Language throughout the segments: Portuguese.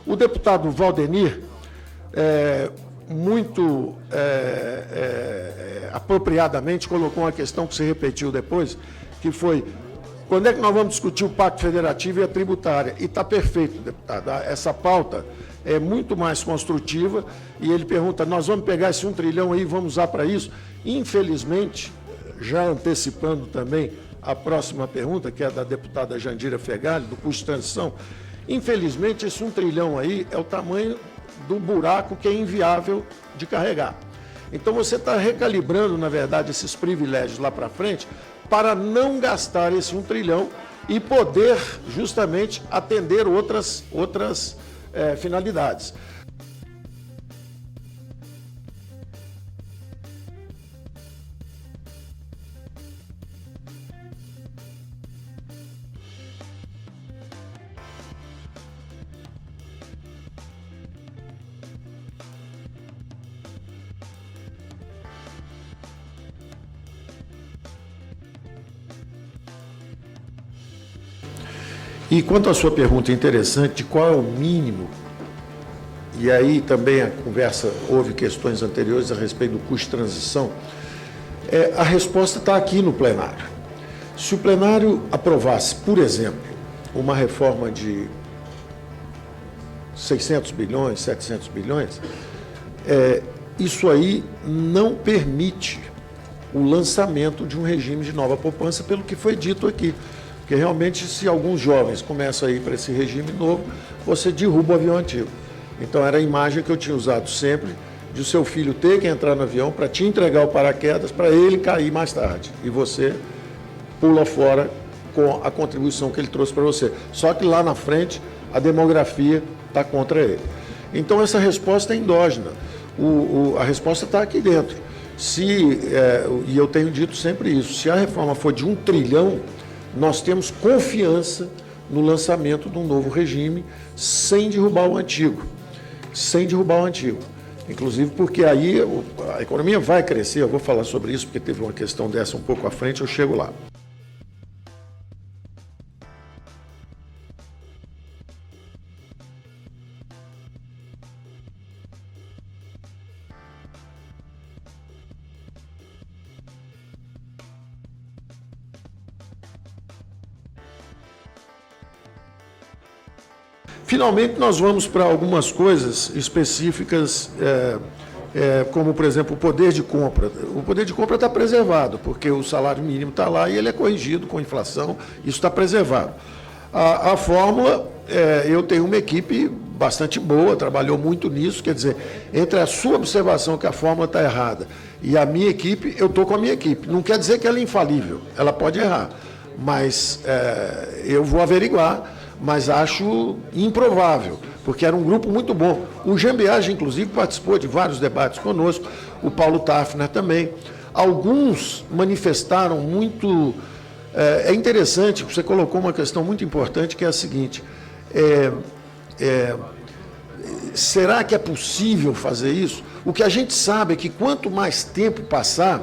O deputado Valdenir, muito apropriadamente, colocou uma questão que se repetiu depois, que foi: quando é que nós vamos discutir o Pacto Federativo e a tributária? E está perfeito, deputado. Essa pauta é muito mais construtiva, e ele pergunta: nós vamos pegar esse 1 trilhão aí e vamos usar para isso? Infelizmente, já antecipando também a próxima pergunta, que é da deputada Jandira Fegali, do custo de transição, infelizmente esse 1 trilhão aí é o tamanho do buraco que é inviável de carregar. Então você está recalibrando, na verdade, esses privilégios lá para frente para não gastar esse 1 trilhão e poder justamente atender outras finalidades. E quanto à sua pergunta interessante de qual é o mínimo, e aí também a conversa, houve questões anteriores a respeito do custo de transição, a resposta está aqui no plenário. Se o plenário aprovasse, por exemplo, uma reforma de 600 bilhões, 700 bilhões, isso aí não permite o lançamento de um regime de nova poupança, pelo que foi dito aqui. Porque realmente, se alguns jovens começam a ir para esse regime novo, você derruba o avião antigo. Então era a imagem que eu tinha usado sempre, de o seu filho ter que entrar no avião para te entregar o paraquedas, para ele cair mais tarde. E você pula fora com a contribuição que ele trouxe para você. Só que lá na frente, a demografia está contra ele. Então essa resposta é endógena. A resposta está aqui dentro. E eu tenho dito sempre isso, se a reforma for de 1 trilhão, nós temos confiança no lançamento de um novo regime sem derrubar o antigo. Sem derrubar o antigo. Inclusive porque aí a economia vai crescer, eu vou falar sobre isso porque teve uma questão dessa um pouco à frente, eu chego lá. Finalmente, nós vamos para algumas coisas específicas, como, por exemplo, o poder de compra. O poder de compra está preservado, porque o salário mínimo está lá e ele é corrigido com a inflação, isso está preservado. A fórmula, eu tenho uma equipe bastante boa, trabalhou muito nisso, quer dizer, entre a sua observação que a fórmula está errada e a minha equipe, eu estou com a minha equipe. Não quer dizer que ela é infalível, ela pode errar, mas eu vou averiguar. Mas acho improvável, porque era um grupo muito bom. O Jean Biagi, inclusive, participou de vários debates conosco, o Paulo Tafner também. Alguns manifestaram muito... É interessante, você colocou uma questão muito importante, que é a seguinte: será que é possível fazer isso? O que a gente sabe é que quanto mais tempo passar,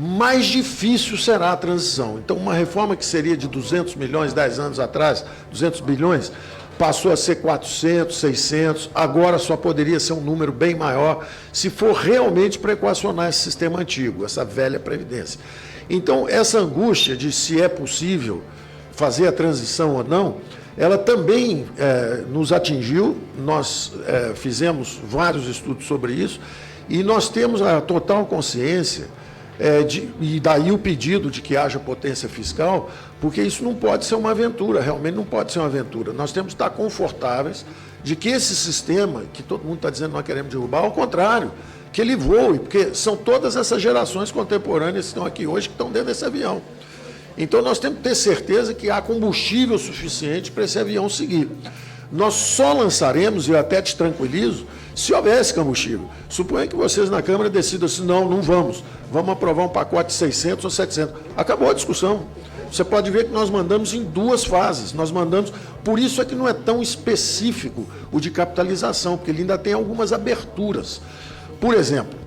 mais difícil será a transição. Então, uma reforma que seria de 200 milhões, 10 anos atrás, 200 bilhões, passou a ser 400, 600, agora só poderia ser um número bem maior, se for realmente para equacionar esse sistema antigo, essa velha Previdência. Então, essa angústia de se é possível fazer a transição ou não, ela também nos atingiu, nós fizemos vários estudos sobre isso, e nós temos a total consciência e daí o pedido de que haja potência fiscal, porque isso não pode ser uma aventura, realmente não pode ser uma aventura. Nós temos que estar confortáveis de que esse sistema, que todo mundo está dizendo que nós queremos derrubar, ao contrário, que ele voe, porque são todas essas gerações contemporâneas que estão aqui hoje que estão dentro desse avião. Então nós temos que ter certeza que há combustível suficiente para esse avião seguir. Nós só lançaremos, e eu até te tranquilizo, se houvesse combustível. Suponha que vocês na Câmara decidam assim: não vamos aprovar um pacote de 600 ou 700. Acabou a discussão. Você pode ver que nós mandamos em 2 fases. Nós mandamos, por isso é que não é tão específico o de capitalização, porque ele ainda tem algumas aberturas. Por exemplo,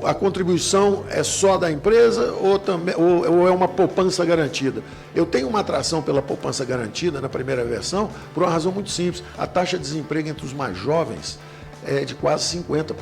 a contribuição é só da empresa ou é uma poupança garantida? Eu tenho uma atração pela poupança garantida na primeira versão por uma razão muito simples. A taxa de desemprego entre os mais jovens é de quase 50%.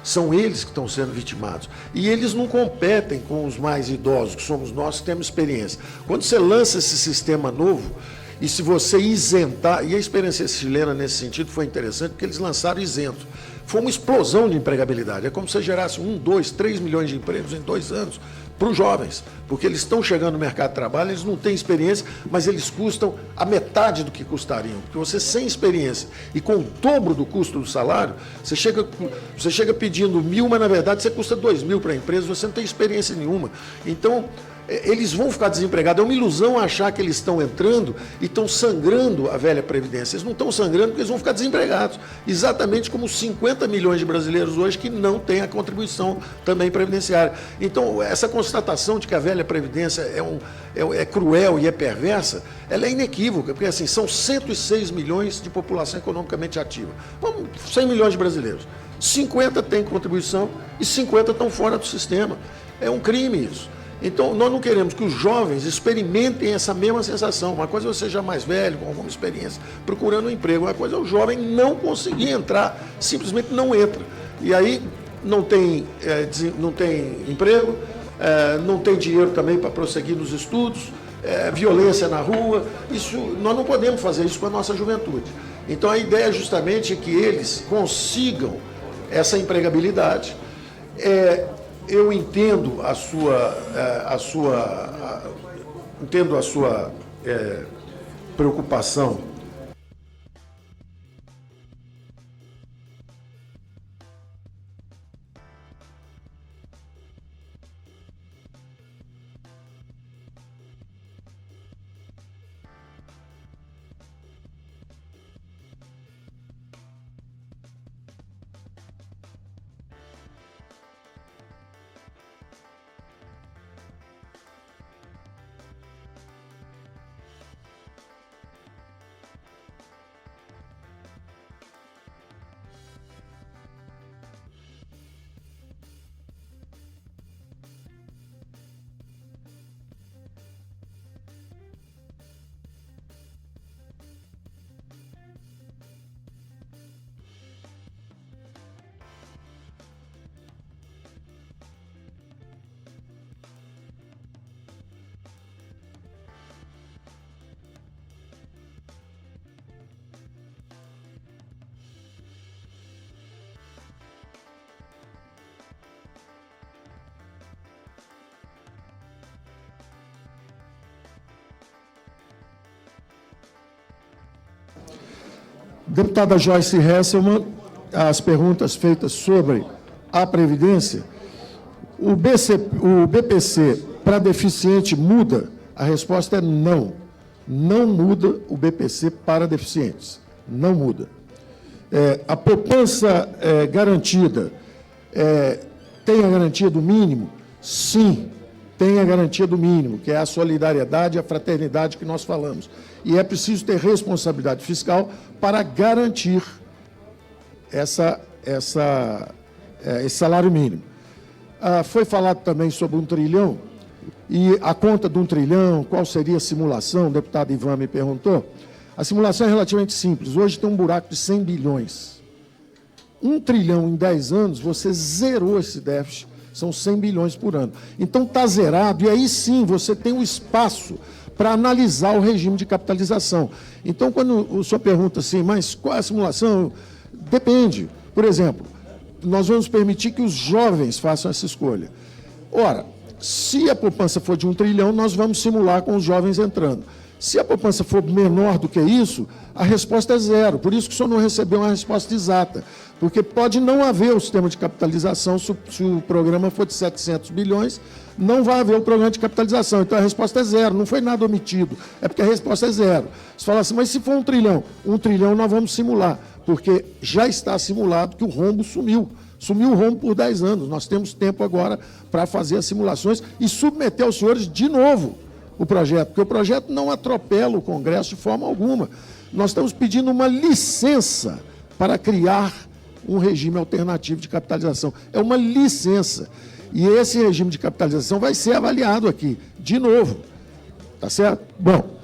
São eles que estão sendo vitimados. E eles não competem com os mais idosos, que somos nós que temos experiência. Quando você lança esse sistema novo, e se você isentar, e a experiência chilena nesse sentido foi interessante, porque eles lançaram isento. Foi uma explosão de empregabilidade. É como se você gerasse 1, 2, 3 milhões de empregos em 2 anos para os jovens, porque eles estão chegando no mercado de trabalho, eles não têm experiência, mas eles custam a metade do que custariam. Porque você sem experiência e com o dobro do custo do salário, você chega pedindo 1.000, mas na verdade você custa 2.000 para a empresa, você não tem experiência nenhuma. Então, eles vão ficar desempregados. É uma ilusão achar que eles estão entrando e estão sangrando a velha Previdência. Eles não estão sangrando porque eles vão ficar desempregados. Exatamente como os 50 milhões de brasileiros hoje que não têm a contribuição também previdenciária. Então, essa constatação de que a velha Previdência é cruel e é perversa, ela é inequívoca, porque assim, são 106 milhões de população economicamente ativa. Vamos, 100 milhões de brasileiros. 50 têm contribuição e 50 estão fora do sistema. É um crime isso. Então, nós não queremos que os jovens experimentem essa mesma sensação. Uma coisa é você já mais velho, com alguma experiência, procurando um emprego. Uma coisa é o jovem não conseguir entrar, simplesmente não entra. E aí não tem emprego, não tem dinheiro também para prosseguir nos estudos, violência na rua. Nós não podemos fazer isso com a nossa juventude. Então, a ideia é justamente que eles consigam essa empregabilidade. Eu entendo a sua preocupação. Deputada Joyce Hasselmann, as perguntas feitas sobre a Previdência. O BPC para deficiente muda? A resposta é não. Não muda o BPC para deficientes. Não muda. A poupança garantida tem a garantia do mínimo? Sim, tem a garantia do mínimo, que é a solidariedade e a fraternidade que nós falamos. E é preciso ter responsabilidade fiscal para garantir esse salário mínimo. Foi falado também sobre 1 trilhão, e a conta de 1 trilhão, qual seria a simulação? O deputado Ivan me perguntou. A simulação é relativamente simples. Hoje tem um buraco de 100 bilhões. 1 trilhão em 10 anos, você zerou esse déficit, são 100 bilhões por ano. Então está zerado, e aí sim você tem o espaço para analisar o regime de capitalização. Então, quando o senhor pergunta assim, mas qual é a simulação? Depende. Por exemplo, nós vamos permitir que os jovens façam essa escolha. Ora, se a poupança for de 1 trilhão, nós vamos simular com os jovens entrando. Se a poupança for menor do que isso, a resposta é zero. Por isso que o senhor não recebeu uma resposta exata. Porque pode não haver o sistema de capitalização se o programa for de 700 bilhões, não vai haver o programa de capitalização. Então, a resposta é zero. Não foi nada omitido. É porque a resposta é zero. Você fala assim, mas se for 1 trilhão? 1 trilhão nós vamos simular. Porque já está simulado que o rombo sumiu. Sumiu o rombo por 10 anos. Nós temos tempo agora para fazer as simulações e submeter aos senhores de novo o projeto. Porque o projeto não atropela o Congresso de forma alguma. Nós estamos pedindo uma licença para criar um regime alternativo de capitalização. É uma licença. E esse regime de capitalização vai ser avaliado aqui, de novo. Tá certo? Bom,